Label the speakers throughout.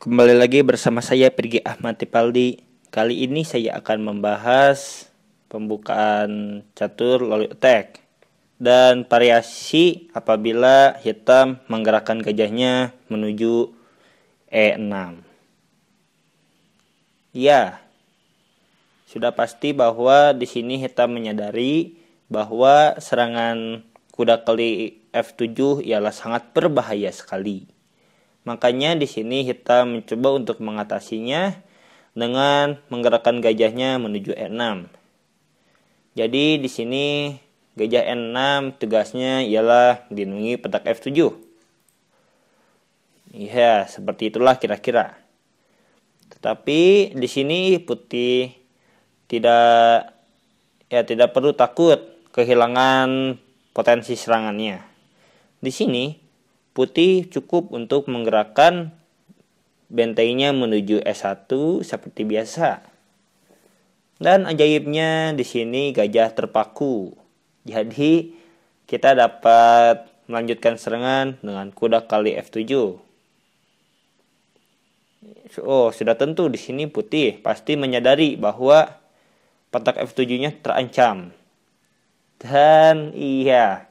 Speaker 1: Kembali lagi bersama saya Pirgi Ahmad Tipaldi. Kali ini saya akan membahas pembukaan catur lalu attack dan variasi apabila hitam menggerakkan gajahnya menuju E6. Ya, sudah pasti bahwa di sini hitam menyadari bahwa serangan kuda kali F7 ialah sangat berbahaya sekali. Makanya di sini hitam mencoba untuk mengatasinya dengan menggerakkan gajahnya menuju E6. Jadi di sini gajah E6 tugasnya ialah melindungi petak F7. Ya, seperti itulah kira-kira. Tetapi di sini putih tidak perlu takut kehilangan potensi serangannya. Di sini putih cukup untuk menggerakkan bentengnya menuju E1 seperti biasa. Dan ajaibnya di sini gajah terpaku. Jadi kita dapat melanjutkan serangan dengan kuda kali F7. Oh, sudah tentu di sini putih pasti menyadari bahwa petak F7-nya terancam. Dan iya,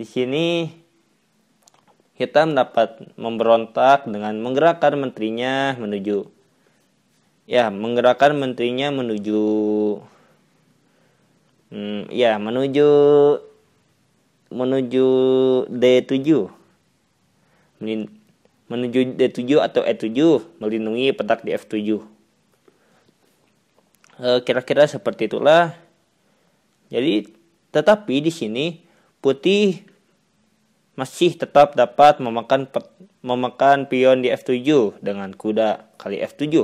Speaker 1: di sini hitam dapat memberontak dengan menggerakkan menterinya menuju menuju D7. Menuju D7 atau E7 melindungi petak di F7. Kira-kira seperti itulah. Jadi tetapi di sini putih masih tetap dapat memakan pion di F7 dengan kuda kali F7.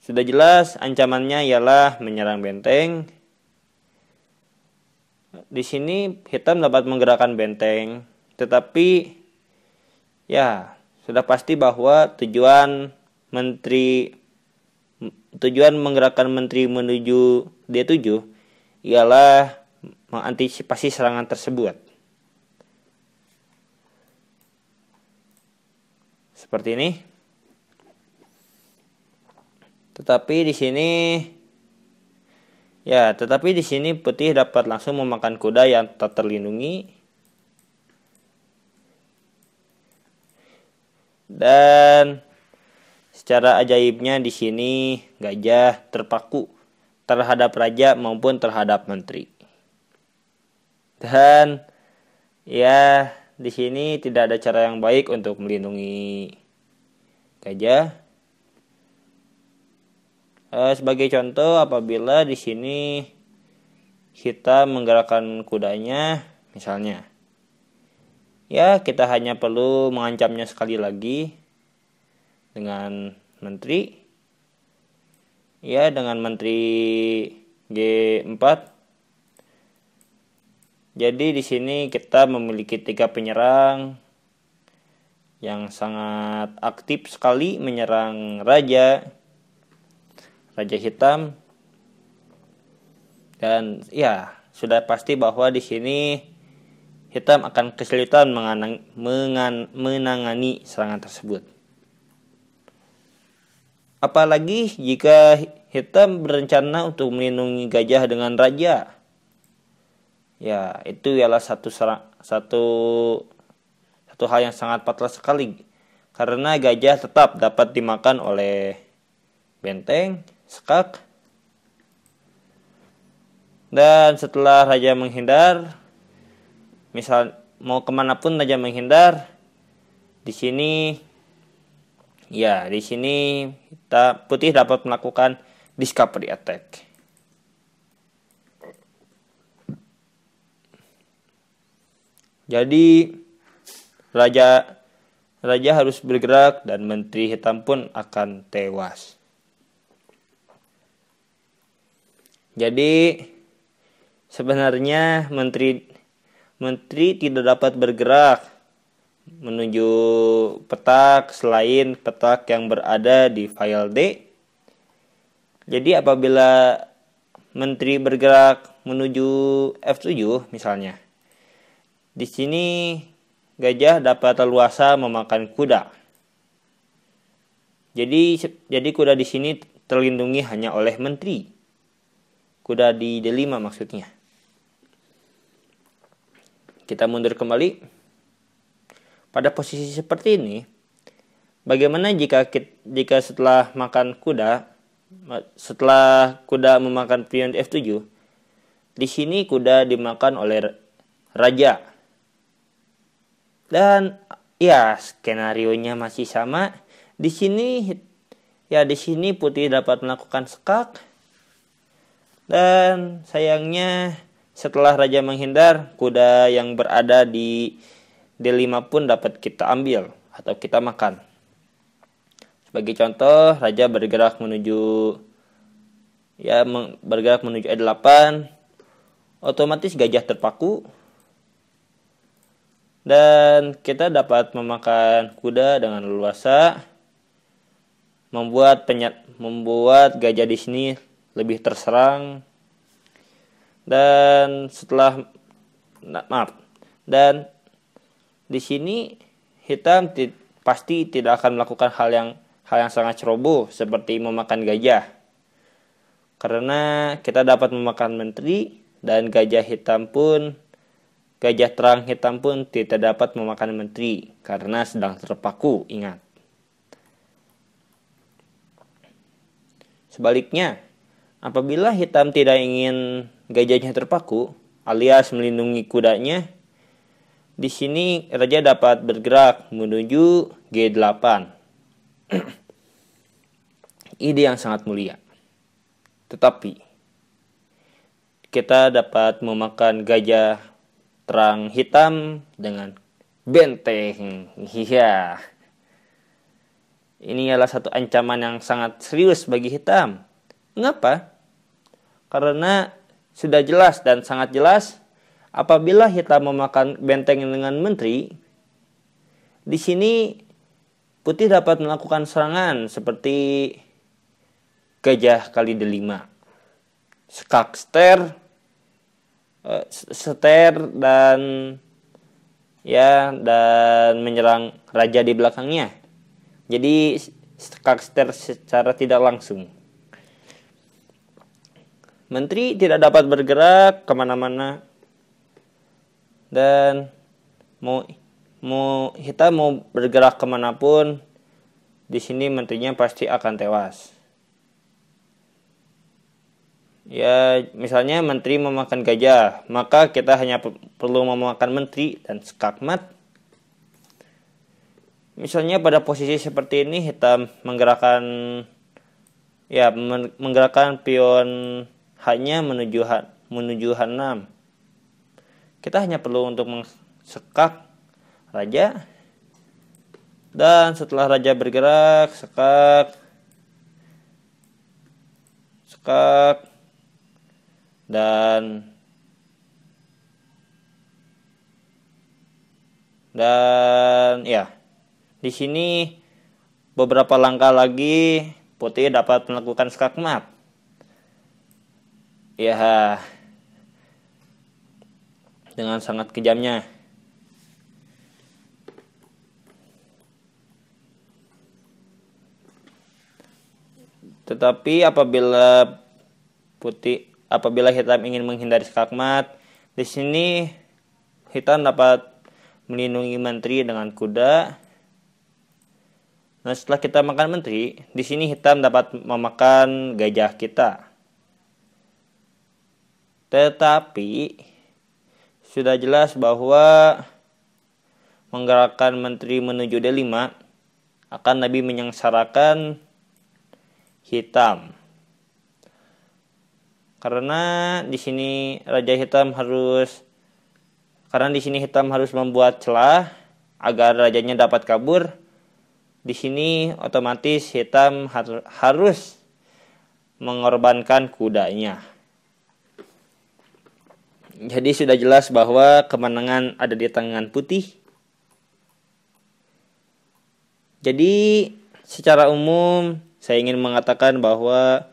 Speaker 1: Sudah jelas ancamannya ialah menyerang benteng. Di sini hitam dapat menggerakkan benteng, tetapi ya sudah pasti bahwa tujuan menggerakkan menteri menuju D7 ialah mengantisipasi serangan tersebut. Seperti ini. Tetapi di sini putih dapat langsung memakan kuda yang tak terlindungi. Dan secara ajaibnya di sini gajah terpaku terhadap raja maupun terhadap menteri. Dan ya di sini tidak ada cara yang baik untuk melindungi gajah. Sebagai contoh, apabila di sini hitam menggerakkan kudanya, misalnya, ya kita hanya perlu mengancamnya sekali lagi dengan menteri. Ya, dengan menteri G4. Jadi di sini kita memiliki 3 penyerang yang sangat aktif sekali menyerang raja hitam. Dan ya, sudah pasti bahwa di sini hitam akan kesulitan menangani serangan tersebut. Apalagi jika hitam berencana untuk melindungi gajah dengan raja. Ya, itu ialah satu hal yang sangat fatal sekali. Karena gajah tetap dapat dimakan oleh benteng, skak. Dan setelah raja menghindar, misal mau kemanapun raja menghindar, di sini putih dapat melakukan discovery attack. Jadi raja harus bergerak dan menteri hitam pun akan tewas. Jadi sebenarnya menteri tidak dapat bergerak menuju petak selain petak yang berada di file D. Jadi apabila menteri bergerak menuju F7 misalnya, di sini gajah dapat leluasa memakan kuda. Jadi kuda di sini terlindungi hanya oleh menteri. Kuda di D5 maksudnya. Kita mundur kembali. Pada posisi seperti ini, bagaimana jika setelah kuda memakan pion di F7, di sini kuda dimakan oleh raja. Dan ya, skenarionya masih sama. Di sini putih dapat melakukan skak. Dan sayangnya setelah raja menghindar, kuda yang berada di D5 pun dapat kita ambil atau kita makan. Sebagai contoh, raja bergerak menuju E8, otomatis gajah terpaku. Dan kita dapat memakan kuda dengan leluasa, membuat gajah di sini lebih terserang. Dan di sini hitam pasti tidak akan melakukan hal yang sangat ceroboh seperti memakan gajah, karena kita dapat memakan menteri dan gajah terang hitam pun tidak dapat memakan menteri karena sedang terpaku, ingat. Sebaliknya, apabila hitam tidak ingin gajahnya terpaku alias melindungi kudanya, di sini raja dapat bergerak menuju G8. Ide yang sangat mulia. Tetapi kita dapat memakan gajah terang hitam dengan benteng. Iya. Ini adalah satu ancaman yang sangat serius bagi hitam. Mengapa? Karena sudah jelas dan sangat jelas apabila hitam memakan benteng dengan menteri, di sini putih dapat melakukan serangan seperti gajah kali D5, skak seter dan menyerang raja di belakangnya. Jadi skak seter secara tidak langsung. Menteri tidak dapat bergerak kemana-mana, dan hitam mau bergerak kemanapun, di sini menterinya pasti akan tewas. Ya, misalnya menteri memakan gajah, maka kita hanya perlu memakan menteri dan skakmat. Misalnya pada posisi seperti ini hitam menggerakkan pion hanya menuju H6. Kita hanya perlu untuk mengsekak raja, dan setelah raja bergerak, sekak dan ya, di sini beberapa langkah lagi putih dapat melakukan skakmat. Ya, dengan sangat kejamnya. Tetapi apabila hitam ingin menghindari skakmat, di sini hitam dapat melindungi menteri dengan kuda. Nah, setelah kita makan menteri, di sini hitam dapat memakan gajah kita. Tetapi sudah jelas bahwa menggerakkan menteri menuju D5 akan lebih menyengsarakan hitam. Karena di sini hitam harus membuat celah agar rajanya dapat kabur. Di sini otomatis hitam harus mengorbankan kudanya. Jadi sudah jelas bahwa kemenangan ada di tangan putih. Jadi secara umum saya ingin mengatakan bahwa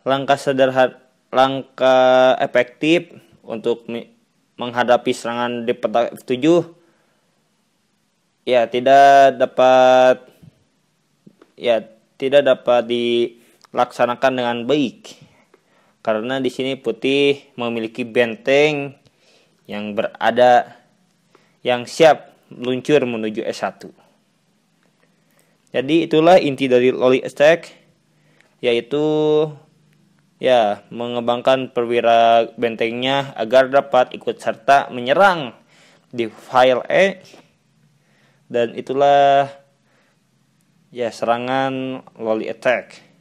Speaker 1: langkah efektif untuk menghadapi serangan di peta F7 ya tidak dapat ya tidak dapat dilaksanakan dengan baik karena di sini putih memiliki benteng yang siap meluncur menuju S1. Jadi itulah inti dari Loli Attack, yaitu ya mengembangkan perwira bentengnya agar dapat ikut serta menyerang di file E, dan itulah ya serangan Loli Attack.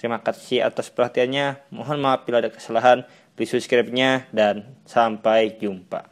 Speaker 1: Terima kasih atas perhatiannya. Mohon maaf bila ada kesalahan. Please subscribe-nya dan sampai jumpa.